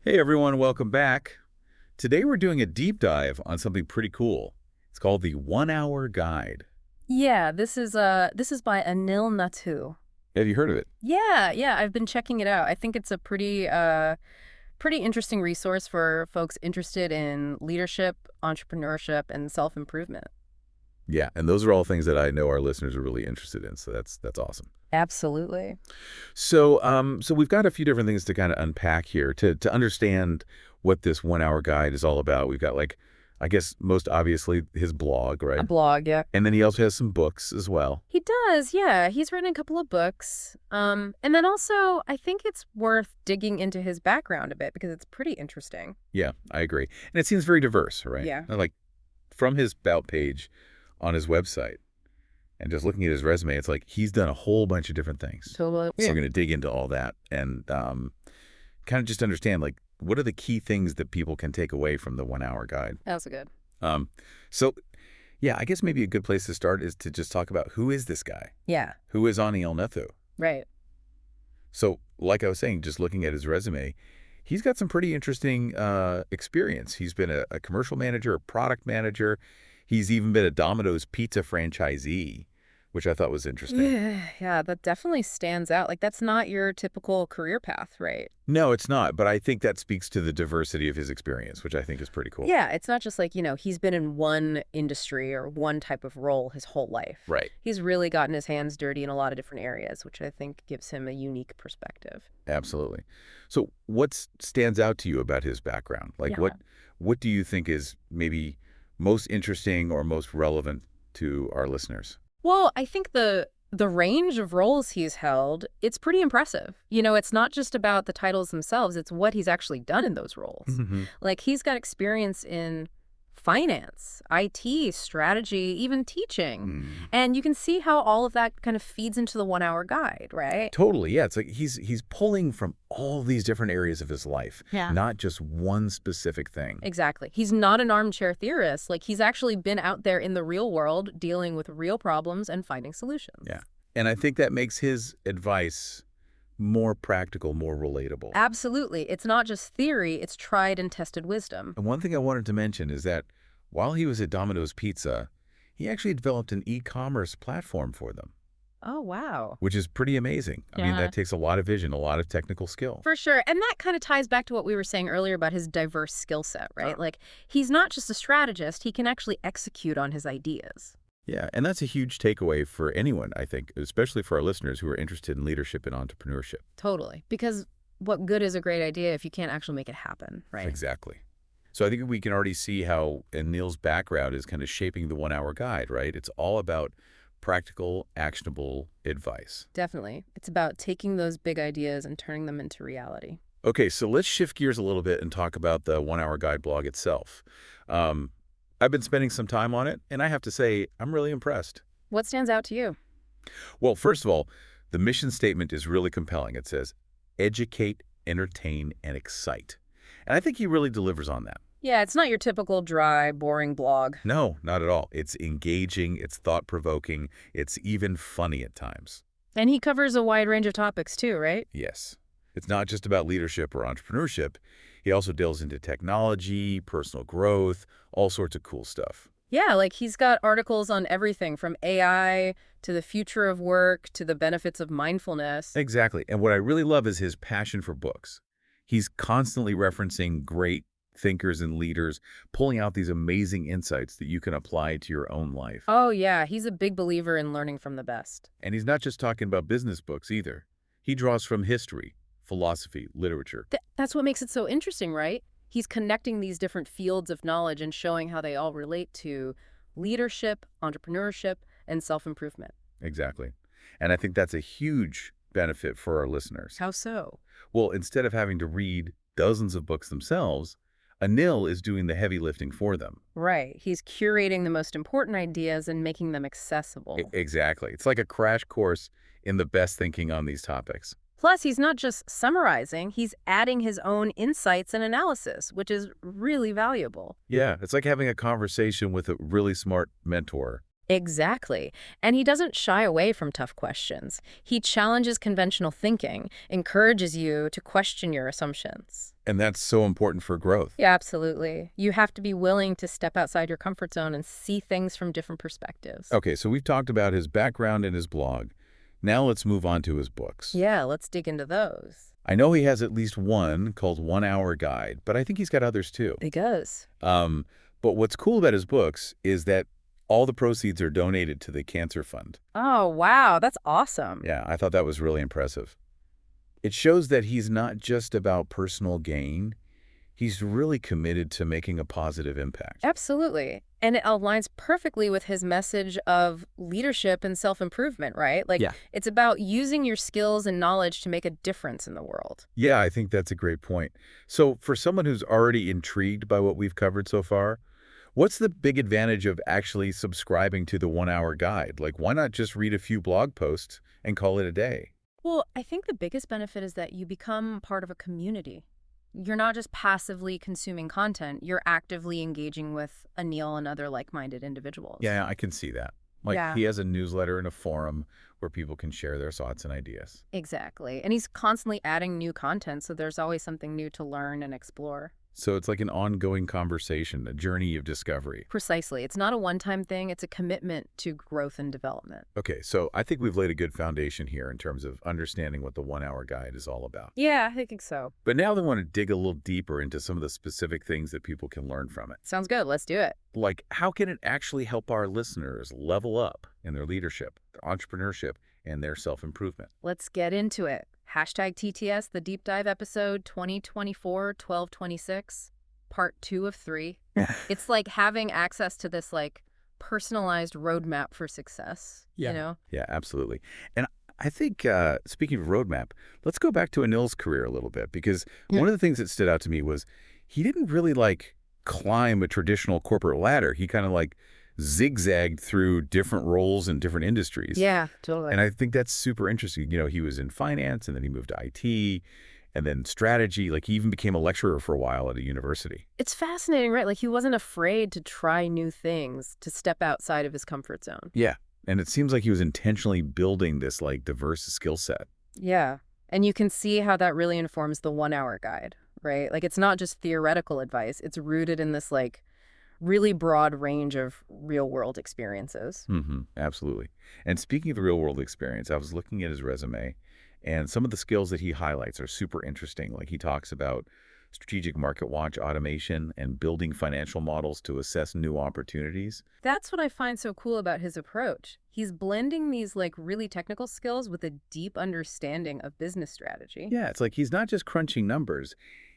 Hey everyone, welcome back. Today we're doing a deep dive on something pretty cool. It's called the 1 Hour Guide. Yeah, this is by Anil Natu. Have you heard of it? Yeah, I've been checking it out. I think it's a pretty interesting resource for folks interested in leadership, entrepreneurship, and self-improvement. Yeah, and those are all things that I know our listeners are really interested in, so that's awesome. Absolutely. So we've got a few different things to kind of unpack here to understand what this 1 Hour Guide is all about. We've got I guess most obviously his blog, A right? blog, yeah. And then he also has some books as well. He does, yeah. He's written a couple of books. And then also I think it's worth digging into his background a bit because it's pretty interesting. Yeah, I agree. And it seems very diverse, right? Yeah. Like from his about page on his website. And just looking at his resume, it's like he's done a whole bunch of different things. Totally. So Yeah. we're going to dig into all that and kind of just understand, like, what are the key things that people can take away from the 1 Hour Guide? That's good. Um, so, yeah, I guess maybe a good place to start is to just talk about who is this guy? Yeah. Who is Anil Nethu? Right. So, like I was saying, just looking at his resume, he's got some pretty interesting experience. He's been a commercial manager, a product manager. He's even been a Domino's pizza franchisee, which I thought was interesting. Yeah, that definitely stands out. Like, that's not your typical career path, right? No, it's not, but I think that speaks to the diversity of his experience, which I think is pretty cool. Yeah, it's not just like, he's been in one industry or one type of role his whole life. Right. He's really gotten his hands dirty in a lot of different areas, which I think gives him a unique perspective. Absolutely. So what stands out to you about his background? Like Yeah. what do you think is maybe most interesting or most relevant to our listeners? Well, I think the range of roles he's held, it's pretty impressive. It's not just about the titles themselves, it's what he's actually done in those roles. Hmm. Like he's got experience in finance, IT, strategy, even teaching. And you can see how all of that kind of feeds into the 1 Hour Guide, right? Totally. Yeah, it's like he's pulling from all these different areas of his life, Yeah. not just one specific thing. Exactly. He's not an armchair theorist. Like he's actually been out there in the real world dealing with real problems and finding solutions. Yeah. And I think that makes his advice more practical, more relatable. Absolutely. It's not just theory, it's tried and tested wisdom. And one thing I wanted to mention is that while he was at Domino's Pizza, he actually developed an e-commerce platform for them, Oh, wow. which is pretty amazing. I mean, Yeah. that takes a lot of vision, a lot of technical skill. For sure. And that kind of ties back to what we were saying earlier about his diverse skill set, right? Like he's not just a strategist, he can actually execute on his ideas. Yeah, and that's a huge takeaway for anyone, I think, especially for our listeners who are interested in leadership and entrepreneurship. Totally. Because what good is a great idea if you can't actually make it happen, right? Exactly. So I think we can already see how Neil's background is kind of shaping the 1 Hour Guide, right? It's all about practical, actionable advice. Definitely. It's about taking those big ideas and turning them into reality. Okay, so let's shift gears a little bit and talk about the 1 Hour Guide blog itself. Um, I've been spending some time on it, and I have to say, I'm really impressed. What stands out to you? Well, first of all, the mission statement is really compelling. It says, educate, entertain, and excite. And I think he really delivers on that. Yeah, it's not your typical dry, boring blog. No, not at all. It's engaging, it's thought-provoking, it's even funny at times. And he covers a wide range of topics too, right? Yes. It's not just about leadership or entrepreneurship. He also delves into technology, personal growth, all sorts of cool stuff. Yeah, like he's got articles on everything from AI to the future of work to the benefits of mindfulness. Exactly. And what I really love is his passion for books. He's constantly referencing great thinkers and leaders, pulling out these amazing insights that you can apply to your own life. Oh, yeah, he's a big believer in learning from the best. And he's not just talking about business books either. He draws from history, philosophy, literature. That's what makes it so interesting, right? He's connecting these different fields of knowledge and showing how they all relate to leadership, entrepreneurship, and self-improvement. Exactly. And I think that's a huge benefit for our listeners. How so? Well, instead of having to read dozens of books themselves, Anil is doing the heavy lifting for them. Right. He's curating the most important ideas and making them accessible. Exactly. It's like a crash course in the best thinking on these topics. Plus, he's not just summarizing, he's adding his own insights and analysis, which is really valuable. Yeah, it's like having a conversation with a really smart mentor. Exactly. And he doesn't shy away from tough questions. He challenges conventional thinking, encourages you to question your assumptions. And that's so important for growth. Yeah, absolutely. You have to be willing to step outside your comfort zone and see things from different perspectives. Okay, so we've talked about his background and his blog. Now let's move on to his books. Yeah, let's dig into those. I know he has at least one called 1 Hour Guide, but I think he's got others too. It goes. Um, but what's cool about his books is that all the proceeds are donated to the Cancer Fund. Oh, wow, that's awesome. Yeah, I thought that was really impressive. It shows that he's not just about personal gain. He's really committed to making a positive impact. Absolutely. And it aligns perfectly with his message of leadership and self-improvement, right? Like, Yeah. it's about using your skills and knowledge to make a difference in the world. Yeah, I think that's a great point. So for someone who's already intrigued by what we've covered so far, what's the big advantage of actually subscribing to the 1 Hour Guide? Like, why not just read a few blog posts and call it a day? Well, I think the biggest benefit is that you become part of a community. You're not just passively consuming content, you're actively engaging with Anil and other like-minded individuals. Yeah, I can see that. Like, Yeah, he has a newsletter and a forum where people can share their thoughts and ideas. exactly. And he's constantly adding new content, so there's always something new to learn and explore. So it's like an ongoing conversation, a journey of discovery. Precisely. It's not a one-time thing, it's a commitment to growth and development. Okay, so I think we've laid a good foundation here in terms of understanding what the 1 Hour Guide is all about. Yeah, I think so. But now they want to dig a little deeper into some of the specific things that people can learn from it. Sounds good. Let's do it. Like, how can it actually help our listeners level up in their leadership, their entrepreneurship, and their self-improvement? Let's get into it. Hashtag TTS, the deep dive episode 2024-1226, part 2 of 3. It's like having access to this like personalized roadmap for success, you know? Yeah, absolutely. And I think, speaking of roadmap, let's go back to Anil's career a little bit, because one of the things that stood out to me was he didn't really like climb a traditional corporate ladder. He kind of like zigzagged through different roles in different industries. Yeah, totally. And I think that's super interesting. You know, he was in finance and then he moved to IT and then strategy. Like, he even became a lecturer for a while at a university. It's fascinating, right? Like he wasn't afraid to try new things, to step outside of his comfort zone. Yeah. And it seems like he was intentionally building this like diverse skill set. Yeah. And you can see how that really informs the 1 Hour Guide, right? Like it's not just theoretical advice. It's rooted in this like really broad range of real world experiences. Absolutely. And speaking of the real world experience, I was looking at his resume, and some of the skills that he highlights are super interesting. Like, he talks about strategic market watch automation and building financial models to assess new opportunities. That's what I find so cool about his approach. He's blending these like really technical skills with a deep understanding of business strategy. Yeah, it's like he's not just crunching numbers.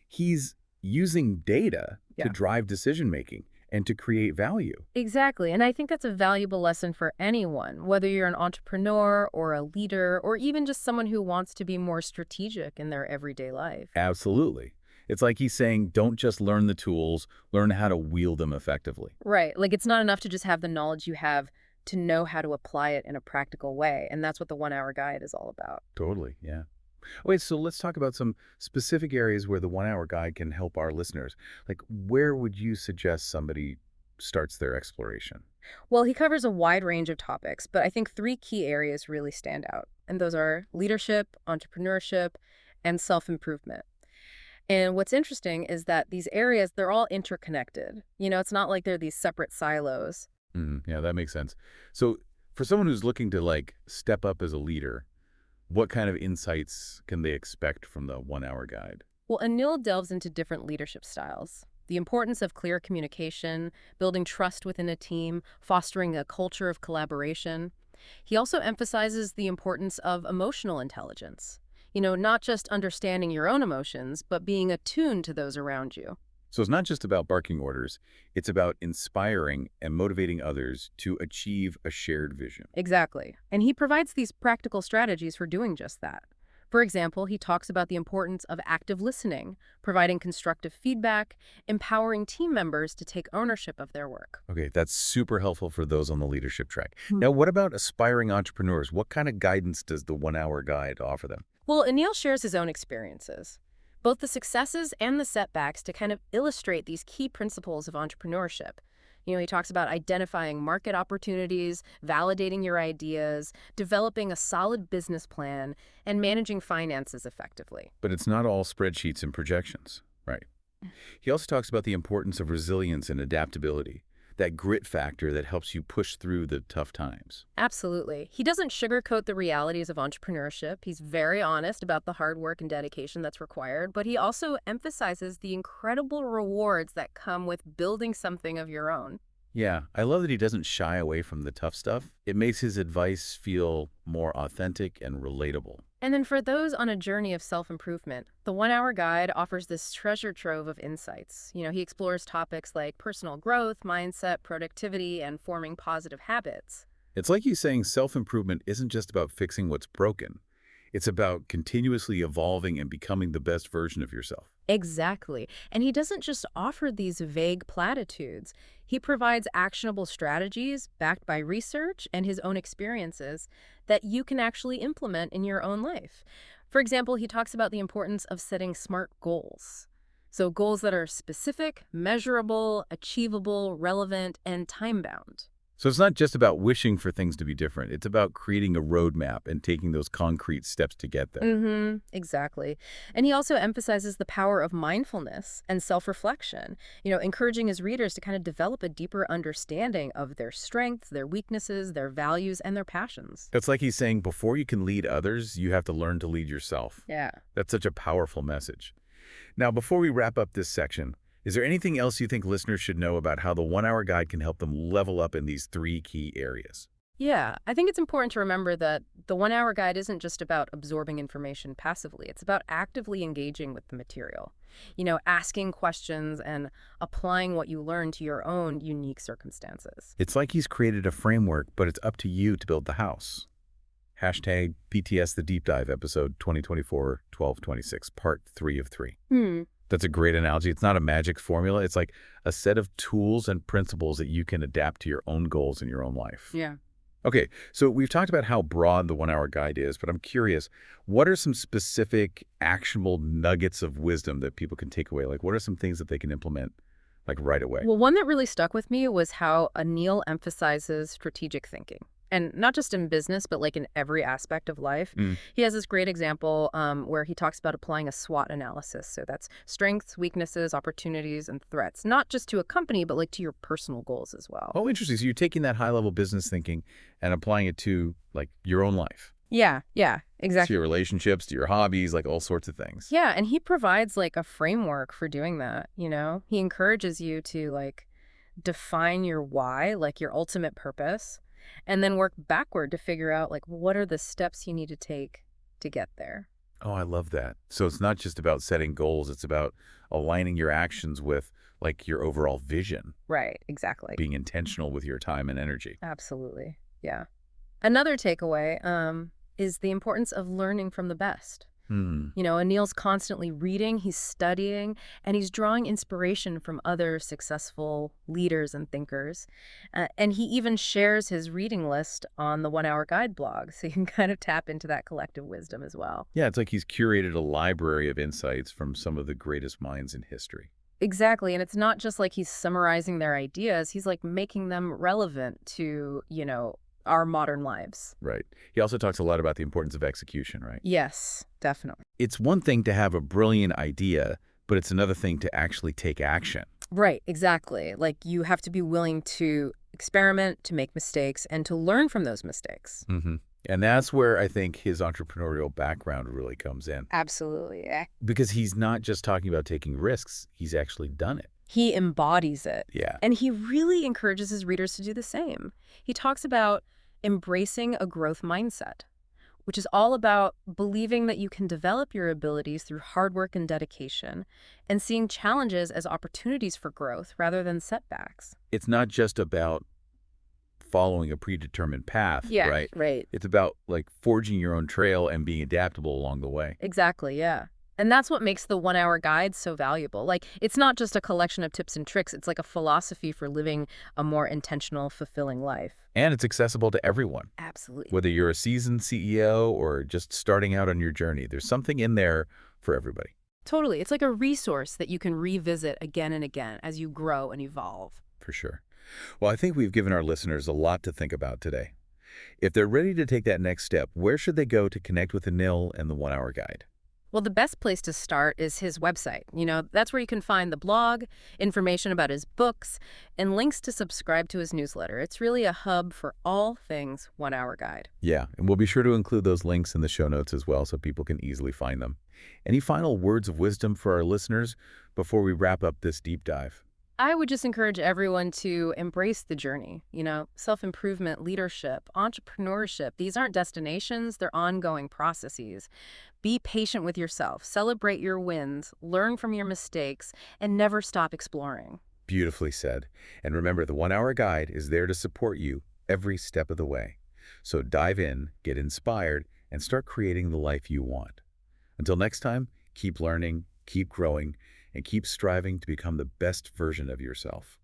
He's using data Yeah. to drive decision making and to create value. Exactly. And I think that's a valuable lesson for anyone, whether you're an entrepreneur or a leader or even just someone who wants to be more strategic in their everyday life. Absolutely. It's like he's saying, don't just learn the tools, learn how to wield them effectively. Right. Like it's not enough to just have the knowledge you have to know how to apply it in a practical way. And that's what the 1 Hour Guide is all about. Totally, yeah. Wait, so let's talk about some specific areas where the 1 Hour Guide can help our listeners. Like, where would you suggest somebody starts their exploration? Well, he covers a wide range of topics, but I think 3 key areas really stand out. And those are leadership, entrepreneurship, and self-improvement. And what's interesting is that these areas, they're all interconnected. You know, it's not like they're these separate silos. Yeah, that makes sense. So for someone who's looking to like step up as a leader, what kind of insights can they expect from the 1 Hour Guide? Well, Anil delves into different leadership styles. The importance of clear communication, building trust within a team, fostering a culture of collaboration. He also emphasizes the importance of emotional intelligence. You know, not just understanding your own emotions, but being attuned to those around you. So it's not just about barking orders, it's about inspiring and motivating others to achieve a shared vision. Exactly. And he provides these practical strategies for doing just that. For example, he talks about the importance of active listening, providing constructive feedback, empowering team members to take ownership of their work. Okay, that's super helpful for those on the leadership track. Now, what about aspiring entrepreneurs? What kind of guidance does the 1 Hour Guide offer them? Well, Anil shares his own experiences, both the successes and the setbacks, to kind of illustrate these key principles of entrepreneurship. He talks about identifying market opportunities, validating your ideas, developing a solid business plan, and managing finances effectively. But it's not all spreadsheets and projections, right? He also talks about the importance of resilience and adaptability, that grit factor that helps you push through the tough times. Absolutely. He doesn't sugarcoat the realities of entrepreneurship. He's very honest about the hard work and dedication that's required, but he also emphasizes the incredible rewards that come with building something of your own. Yeah, I love that he doesn't shy away from the tough stuff. It makes his advice feel more authentic and relatable. And then for those on a journey of self-improvement, the 1 Hour Guide offers this treasure trove of insights. He explores topics like personal growth, mindset, productivity, and forming positive habits. It's like he's saying self-improvement isn't just about fixing what's broken. It's about continuously evolving and becoming the best version of yourself. Exactly. And he doesn't just offer these vague platitudes. He provides actionable strategies backed by research and his own experiences that you can actually implement in your own life. For example, he talks about the importance of setting SMART goals. So goals that are specific, measurable, achievable, relevant, and time-bound. So it's not just about wishing for things to be different. It's about creating a roadmap and taking those concrete steps to get there. Exactly. And he also emphasizes the power of mindfulness and self-reflection, encouraging his readers to kind of develop a deeper understanding of their strengths, their weaknesses, their values, and their passions. It's like he's saying before you can lead others, you have to learn to lead yourself. Yeah. That's such a powerful message. Now, before we wrap up this section, is there anything else you think listeners should know about how the 1 Hour Guide can help them level up in these 3 key areas? Yeah, I think it's important to remember that the 1 Hour Guide isn't just about absorbing information passively. It's about actively engaging with the material, asking questions and applying what you learn to your own unique circumstances. It's like he's created a framework, but it's up to you to build the house. Hashtag PTS The Deep Dive, episode 2024-12-26, part 3 of 3. That's a great analogy. It's not a magic formula. It's like a set of tools and principles that you can adapt to your own goals in your own life. Yeah. Okay, so we've talked about how broad the 1 Hour Guide is, but I'm curious, what are some specific actionable nuggets of wisdom that people can take away? Like, what are some things that they can implement, like, right away? Well, one that really stuck with me was how Anil emphasizes strategic thinking. And not just in business, but like in every aspect of life. He has this great example where he talks about applying a SWOT analysis. So that's strengths, weaknesses, opportunities, and threats, not just to a company, but like to your personal goals as well. Oh, interesting. So you're taking that high-level business thinking and applying it to, like, your own life. Yeah, exactly. To your relationships, to your hobbies, like all sorts of things. Yeah, and he provides like a framework for doing that, He encourages you to like define your why, like your ultimate purpose, and then work backward to figure out like what are the steps you need to take to get there. Oh, I love that. So it's not just about setting goals. It's about aligning your actions with, like, your overall vision. Right, exactly. Being intentional with your time and energy. Absolutely. Yeah. Another takeaway is the importance of learning from the best. Anil's constantly reading, he's studying, and he's drawing inspiration from other successful leaders and thinkers. And he even shares his reading list on the 1 Hour Guide blog, so you can kind of tap into that collective wisdom as well. Yeah, it's like he's curated a library of insights from some of the greatest minds in history. Exactly, and it's not just like he's summarizing their ideas, he's like making them relevant to, our modern lives. Right. He also talks a lot about the importance of execution, right? Yes, definitely. It's one thing to have a brilliant idea, but it's another thing to actually take action. Right, exactly. Like you have to be willing to experiment, to make mistakes, and to learn from those mistakes. And that's where I think his entrepreneurial background really comes in. Absolutely. Yeah. Because he's not just talking about taking risks, he's actually done it. He embodies it. Yeah. And he really encourages his readers to do the same. He talks about embracing a growth mindset, which is all about believing that you can develop your abilities through hard work and dedication and seeing challenges as opportunities for growth rather than setbacks. It's not just about following a predetermined path, right? Right. It's about, like, forging your own trail and being adaptable along the way. Exactly, yeah. And that's what makes the 1 Hour Guide so valuable. Like, it's not just a collection of tips and tricks. It's like a philosophy for living a more intentional, fulfilling life. And it's accessible to everyone. Absolutely. Whether you're a seasoned CEO or just starting out on your journey, there's something in there for everybody. Totally. It's like a resource that you can revisit again and again as you grow and evolve. For sure. Well, I think we've given our listeners a lot to think about today. If they're ready to take that next step, where should they go to connect with Anil and the 1 Hour Guide? Well, the best place to start is his website. That's where you can find the blog, information about his books, and links to subscribe to his newsletter. It's really a hub for all things 1 Hour Guide. Yeah, and we'll be sure to include those links in the show notes as well so people can easily find them. Any final words of wisdom for our listeners before we wrap up this deep dive? I would just encourage everyone to embrace the journey. Self-improvement, leadership, entrepreneurship, these aren't destinations, they're ongoing processes. Be patient with yourself, celebrate your wins, learn from your mistakes, and never stop exploring. Beautifully said. And remember, the 1 Hour Guide is there to support you every step of the way. So dive in, get inspired, and start creating the life you want. Until next time, keep learning, keep growing, and keep striving to become the best version of yourself.